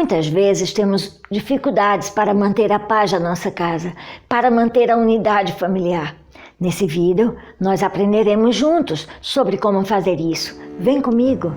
Muitas vezes temos dificuldades para manter a paz da nossa casa, para manter a unidade familiar. Nesse vídeo, nós aprenderemos juntos sobre como fazer isso. Vem comigo!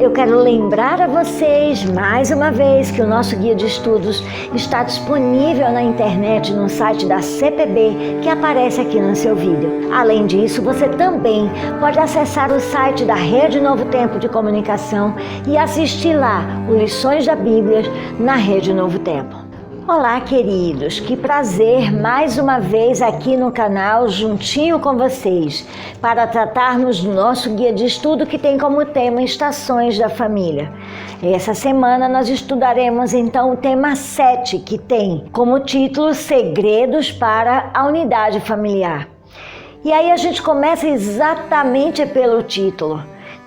Eu quero lembrar a vocês, mais uma vez, que o nosso guia de estudos está disponível na internet no site da CPB, que aparece aqui no seu vídeo. Além disso, você também pode acessar o site da Rede Novo Tempo de Comunicação e assistir lá o Lições da Bíblia na Rede Novo Tempo. Olá, queridos! Que prazer mais uma vez aqui no canal, juntinho com vocês, para tratarmos do nosso guia de estudo que tem como tema Estações da Família. Essa semana nós estudaremos então o tema 7, que tem como título Segredos para a Unidade Familiar. E aí a gente começa exatamente pelo título.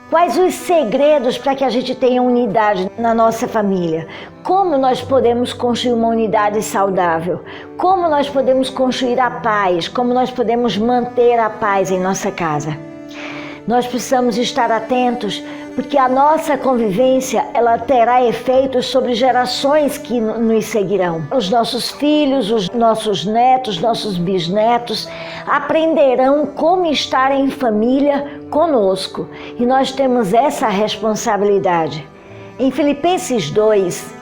Quais os segredos para que a gente tenha unidade na nossa família? Como nós podemos construir uma unidade saudável? Como nós podemos construir a paz? Como nós podemos manter a paz em nossa casa? Nós precisamos estar atentos, porque a nossa convivência ela terá efeitos sobre gerações que nos seguirão. Os nossos filhos, os nossos netos, nossos bisnetos aprenderão como estar em família conosco. E nós temos essa responsabilidade. Em Filipenses 2,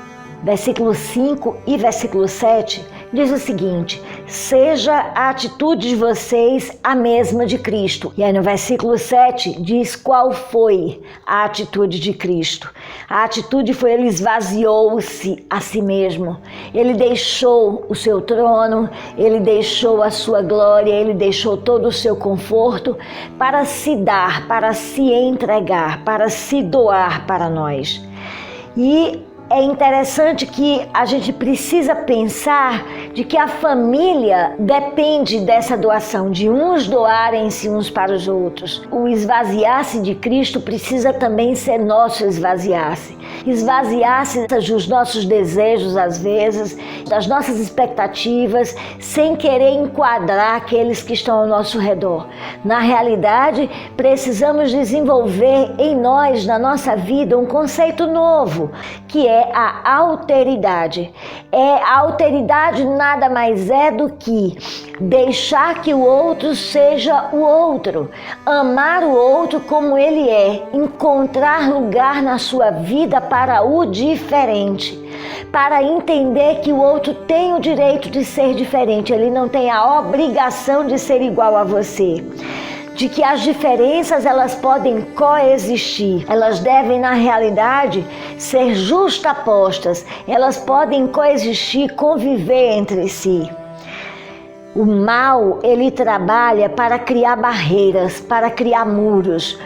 versículo 5 e versículo 7, diz o seguinte: seja a atitude de vocês a mesma de Cristo. E aí no versículo 7 diz qual foi a atitude de Cristo. A atitude foi: ele esvaziou-se a si mesmo. Ele deixou o seu trono, ele deixou a sua glória, ele deixou todo o seu conforto para se dar, para se entregar, para se doar para nós. E é interessante que a gente precisa pensar de que a família depende dessa doação, de uns doarem-se uns para os outros. O esvaziar-se de Cristo precisa também ser nosso esvaziar-se. Esvaziar-se dos nossos desejos, às vezes, das nossas expectativas, sem querer enquadrar aqueles que estão ao nosso redor. Na realidade, precisamos desenvolver em nós, na nossa vida, um conceito novo, que é a alteridade. A alteridade nada mais é do que deixar que o outro seja o outro, amar o outro como ele é, encontrar lugar na sua vida para o diferente, para entender que o outro tem o direito de ser diferente, ele não tem a obrigação de ser igual a você. De que as diferenças elas podem coexistir, elas devem na realidade ser justapostas, elas podem coexistir, conviver entre si. O mal, ele trabalha para criar barreiras, para criar muros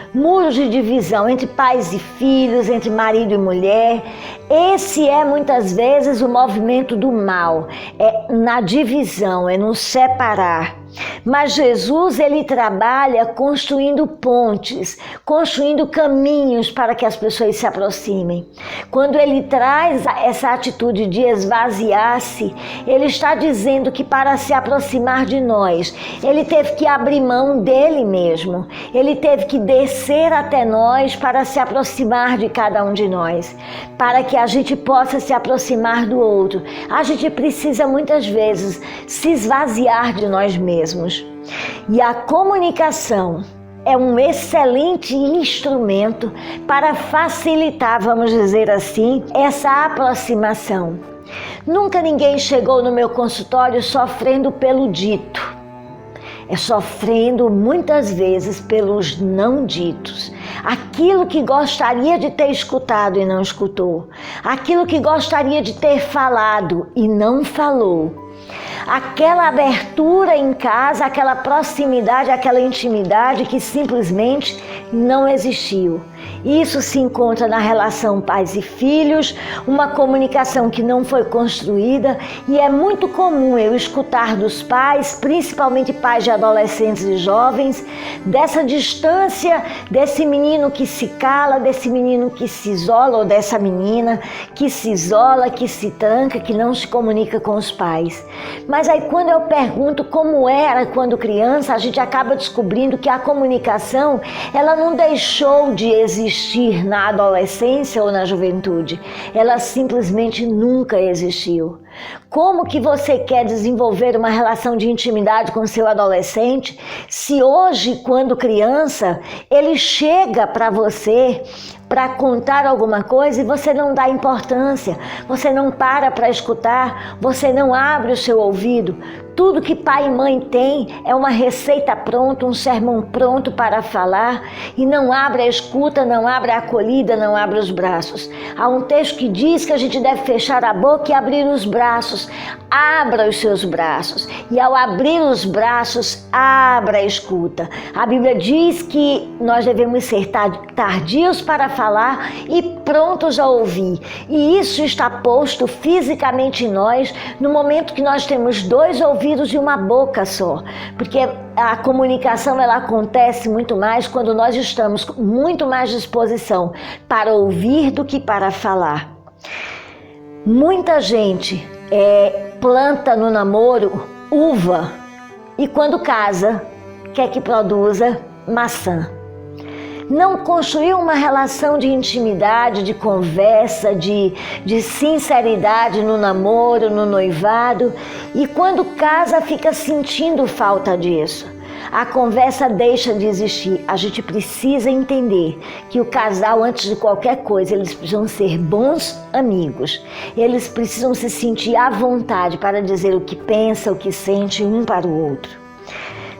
de divisão entre pais e filhos, entre marido e mulher. Esse é muitas vezes o movimento do mal, é na divisão, é no separar. Mas Jesus, ele trabalha construindo pontes, construindo caminhos para que as pessoas se aproximem. Quando ele traz essa atitude de esvaziar-se, ele está dizendo que para se aproximar de nós, ele teve que abrir mão dele mesmo. Ele teve que descer até nós para se aproximar de cada um de nós, para que a gente possa se aproximar do outro. A gente precisa muitas vezes se esvaziar de nós mesmos. E a comunicação é um excelente instrumento para facilitar, vamos dizer assim, essa aproximação. Nunca ninguém chegou no meu consultório sofrendo pelo dito. É sofrendo muitas vezes pelos não ditos. Aquilo que gostaria de ter escutado e não escutou. Aquilo que gostaria de ter falado e não falou. Aquela abertura em casa, aquela proximidade, aquela intimidade que simplesmente não existiu. Isso se encontra na relação pais e filhos, uma comunicação que não foi construída, e é muito comum eu escutar dos pais, principalmente pais de adolescentes e jovens, dessa distância, desse menino que se cala, desse menino que se isola, ou dessa menina que se isola, que se tranca, que não se comunica com os pais. Mas aí quando eu pergunto como era quando criança, a gente acaba descobrindo que a comunicação, ela não deixou de existir na adolescência ou na juventude. Ela simplesmente nunca existiu. Como que você quer desenvolver uma relação de intimidade com seu adolescente se hoje, quando criança, ele chega para você para contar alguma coisa e você não dá importância, você não para escutar, você não abre o seu ouvido? Tudo que pai e mãe têm é uma receita pronta, um sermão pronto para falar, e não abre a escuta, não abre a acolhida, não abre os braços. Há um texto que diz que a gente deve fechar a boca e abrir os braços. Abra os seus braços, e ao abrir os braços, abra a escuta. A Bíblia diz que nós devemos ser tardios para falar e prontos a ouvir. E isso está posto fisicamente em nós no momento que nós temos 2 ouvidos e uma boca só. Porque a comunicação ela acontece muito mais quando nós estamos com muito mais disposição para ouvir do que para falar. Muita gente planta no namoro uva e quando casa quer que produza maçã. Não construiu uma relação de intimidade, de conversa, de sinceridade no namoro, no noivado, e quando casa fica sentindo falta disso. A conversa deixa de existir. A gente precisa entender que o casal, antes de qualquer coisa, eles precisam ser bons amigos. Eles precisam se sentir à vontade para dizer o que pensa, o que sente um para o outro.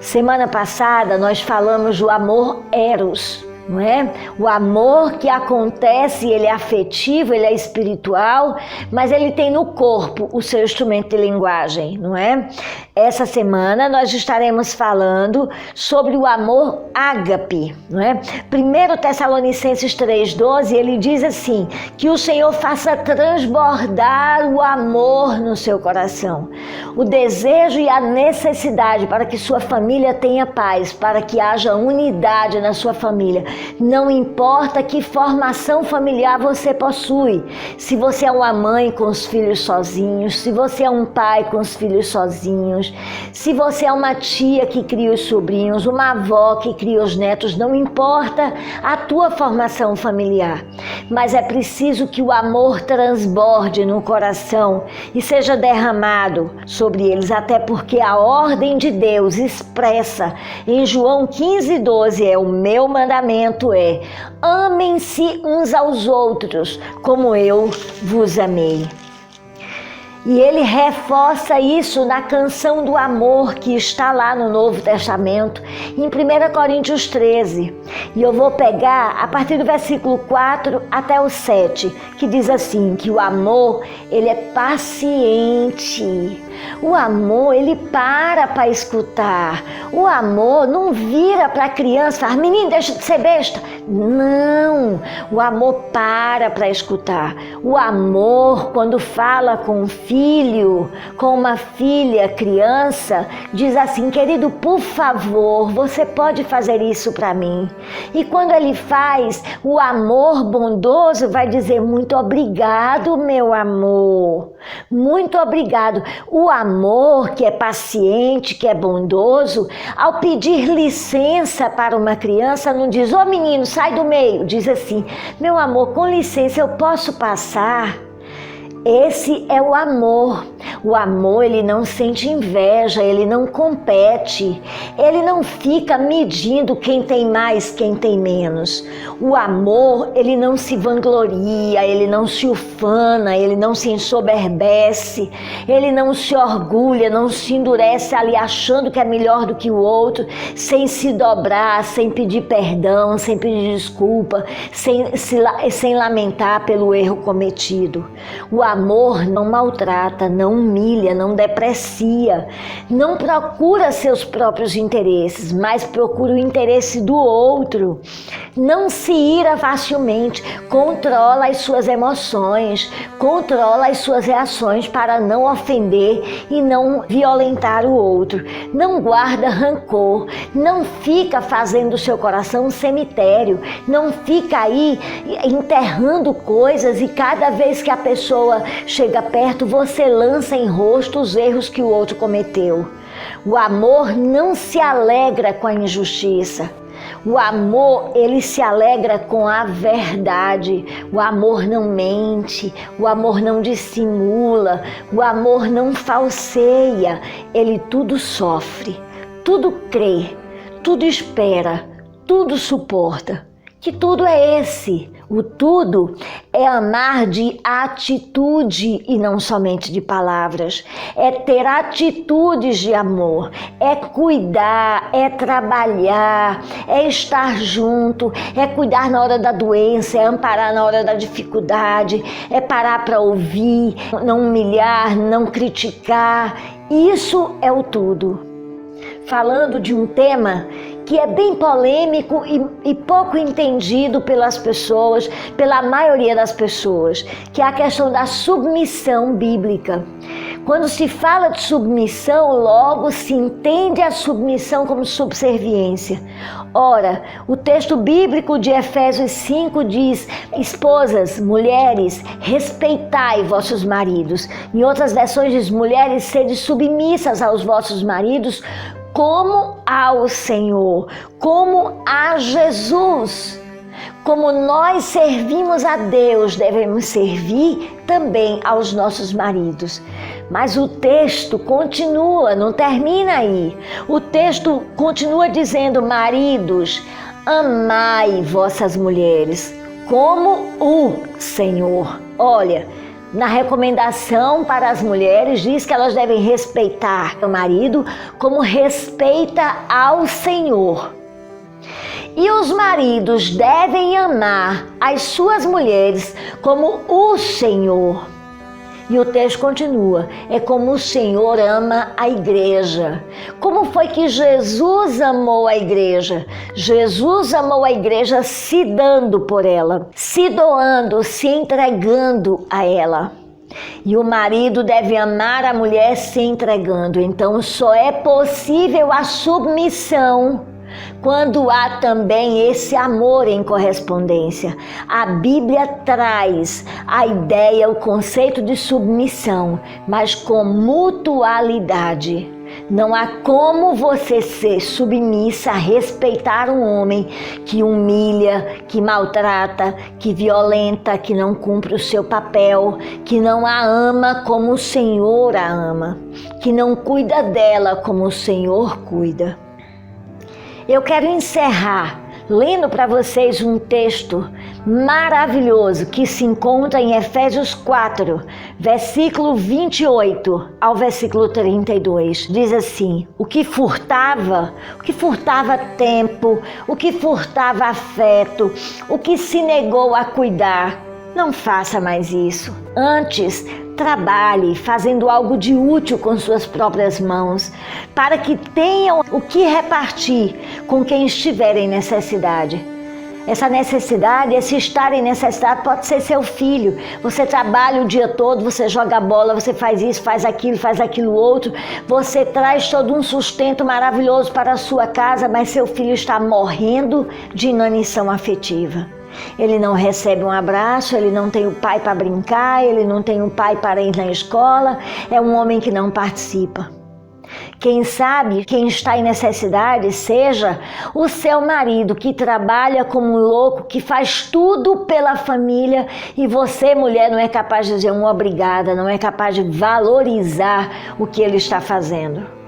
Semana passada nós falamos do amor eros, não é? O amor que acontece, ele é afetivo, ele é espiritual, mas ele tem no corpo o seu instrumento de linguagem, não é? Essa semana nós estaremos falando sobre o amor ágape, não é? 1 Tessalonicenses 3,12, ele diz assim, que o Senhor faça transbordar o amor no seu coração, o desejo e a necessidade para que sua família tenha paz, para que haja unidade na sua família. Não importa que formação familiar você possui, se você é uma mãe com os filhos sozinhos, se você é um pai com os filhos sozinhos, se você é uma tia que cria os sobrinhos, uma avó que cria os netos, não importa a tua formação familiar, mas é preciso que o amor transborde no coração e seja derramado sobre eles, até porque a ordem de Deus expressa em João 15,12 é o meu mandamento amem-se uns aos outros como eu vos amei. E ele reforça isso na canção do amor que está lá no Novo Testamento, em 1 Coríntios 13. E eu vou pegar a partir do versículo 4 até o 7, que diz assim, que o amor, ele é paciente. O amor, ele para escutar. O amor não vira para a criança e fala, menino, deixa de ser besta. Não, o amor para escutar. O amor, quando fala com um filho, com uma filha, criança, diz assim, querido, por favor, você pode fazer isso para mim. E quando ele faz, o amor bondoso vai dizer, muito obrigado, meu amor. Muito obrigado. O amor que é paciente, que é bondoso, ao pedir licença para uma criança, não diz, ô menino, sai do meio. Diz assim, meu amor, com licença, eu posso passar? Esse é o amor. O amor, ele não sente inveja, ele não compete, ele não fica medindo quem tem mais, quem tem menos. O amor, ele não se vangloria, ele não se ufana, ele não se ensoberbece, ele não se orgulha, não se endurece ali achando que é melhor do que o outro, sem se dobrar, sem pedir perdão, sem pedir desculpa, sem lamentar pelo erro cometido. O amor não maltrata, não humilha, não deprecia, não procura seus próprios interesses, mas procura o interesse do outro. Não se ira facilmente, controla as suas emoções, controla as suas reações para não ofender e não violentar o outro. Não guarda rancor, não fica fazendo o seu coração um cemitério, não fica aí enterrando coisas e cada vez que a pessoa chega perto, você lança em rosto os erros que o outro cometeu. O amor não se alegra com a injustiça. O amor, ele se alegra com a verdade. O amor não mente, o amor não dissimula, o amor não falseia. Ele tudo sofre, tudo crê, tudo espera, tudo suporta. Que tudo é esse? O tudo é amar de atitude e não somente de palavras. É ter atitudes de amor, é cuidar, é trabalhar, é estar junto, é cuidar na hora da doença, é amparar na hora da dificuldade, é parar para ouvir, não humilhar, não criticar. Isso é o tudo. Falando de um tema que é bem polêmico e pouco entendido pelas pessoas, pela maioria das pessoas, que é a questão da submissão bíblica. Quando se fala de submissão, logo se entende a submissão como subserviência. Ora, o texto bíblico de Efésios 5 diz: esposas, mulheres, respeitai vossos maridos. Em outras versões diz: mulheres, sede submissas aos vossos maridos, como ao Senhor, como a Jesus. Como nós servimos a Deus, devemos servir também aos nossos maridos. Mas o texto continua, não termina aí. O texto continua dizendo: maridos, amai vossas mulheres, como o Senhor. Olha, na recomendação para as mulheres diz que elas devem respeitar o marido como respeita ao Senhor. E os maridos devem amar as suas mulheres como o Senhor. E o texto continua: é como o Senhor ama a igreja. Como foi que Jesus amou a igreja? Jesus amou a igreja se dando por ela, se doando, se entregando a ela. E o marido deve amar a mulher se entregando. Então só é possível a submissão quando há também esse amor em correspondência. A Bíblia traz a ideia, o conceito de submissão, mas com mutualidade. Não há como você ser submissa a respeitar um homem que humilha, que maltrata, que violenta, que não cumpre o seu papel, que não a ama como o Senhor a ama, que não cuida dela como o Senhor cuida. Eu quero encerrar lendo para vocês um texto maravilhoso que se encontra em Efésios 4, versículo 28 ao versículo 32. Diz assim: o que furtava tempo, o que furtava afeto, o que se negou a cuidar, não faça mais isso. Antes, trabalhe fazendo algo de útil com suas próprias mãos, para que tenham o que repartir com quem estiver em necessidade. Essa necessidade, esse estar em necessidade pode ser seu filho. Você trabalha o dia todo, você joga bola, você faz isso, faz aquilo outro. Você traz todo um sustento maravilhoso para a sua casa, mas seu filho está morrendo de inanição afetiva. Ele não recebe um abraço, ele não tem o pai para brincar, ele não tem o pai para ir na escola, é um homem que não participa. Quem sabe, quem está em necessidade, seja o seu marido que trabalha como um louco, que faz tudo pela família e você, mulher, não é capaz de dizer uma obrigada, não é capaz de valorizar o que ele está fazendo.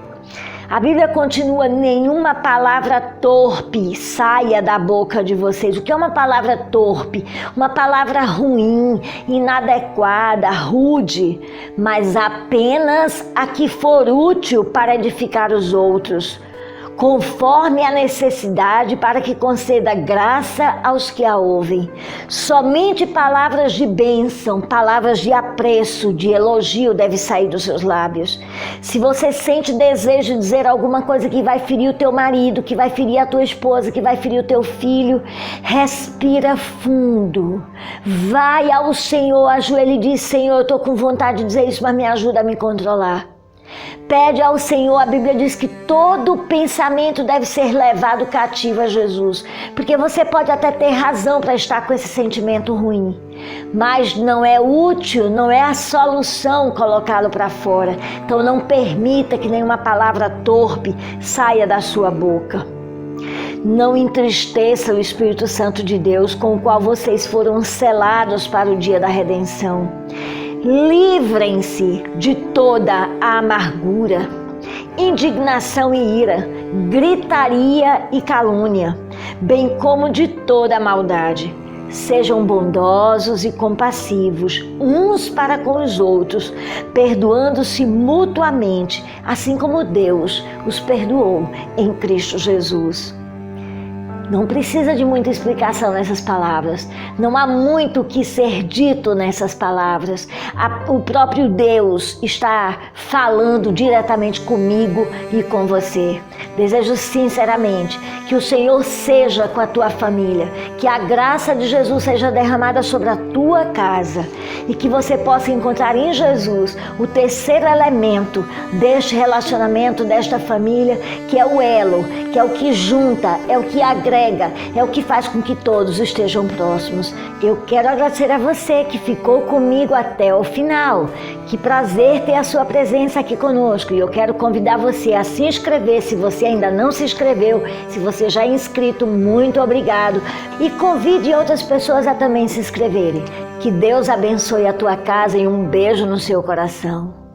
A Bíblia continua: nenhuma palavra torpe saia da boca de vocês. O que é uma palavra torpe? Uma palavra ruim, inadequada, rude, mas apenas a que for útil para edificar os outros, conforme a necessidade, para que conceda graça aos que a ouvem. Somente palavras de bênção, palavras de apreço, de elogio deve sair dos seus lábios. Se você sente desejo de dizer alguma coisa que vai ferir o teu marido, que vai ferir a tua esposa, que vai ferir o teu filho, respira fundo. Vai ao Senhor, ajoelha e diz: Senhor, eu estou com vontade de dizer isso, mas me ajuda a me controlar. Pede ao Senhor. A Bíblia diz que todo pensamento deve ser levado cativo a Jesus, porque você pode até ter razão para estar com esse sentimento ruim, mas não é útil, não é a solução colocá-lo para fora. Então não permita que nenhuma palavra torpe saia da sua boca. Não entristeça o Espírito Santo de Deus, com o qual vocês foram selados para o dia da redenção. Livrem-se de toda a amargura, indignação e ira, gritaria e calúnia, bem como de toda a maldade. Sejam bondosos e compassivos uns para com os outros, perdoando-se mutuamente, assim como Deus os perdoou em Cristo Jesus. Não precisa de muita explicação nessas palavras. Não há muito o que ser dito nessas palavras. O próprio Deus está falando diretamente comigo e com você. Desejo sinceramente que o Senhor seja com a tua família, que a graça de Jesus seja derramada sobre a tua casa e que você possa encontrar em Jesus o terceiro elemento deste relacionamento, desta família, que é o elo, que é o que junta, é o que agrega, é o que faz com que todos estejam próximos. Eu quero agradecer a você que ficou comigo até o final. Que prazer ter a sua presença aqui conosco. E eu quero convidar você a se inscrever, se você ainda não se inscreveu. Se você já é inscrito, muito obrigado. E convide outras pessoas a também se inscreverem. Que Deus abençoe a tua casa e um beijo no seu coração.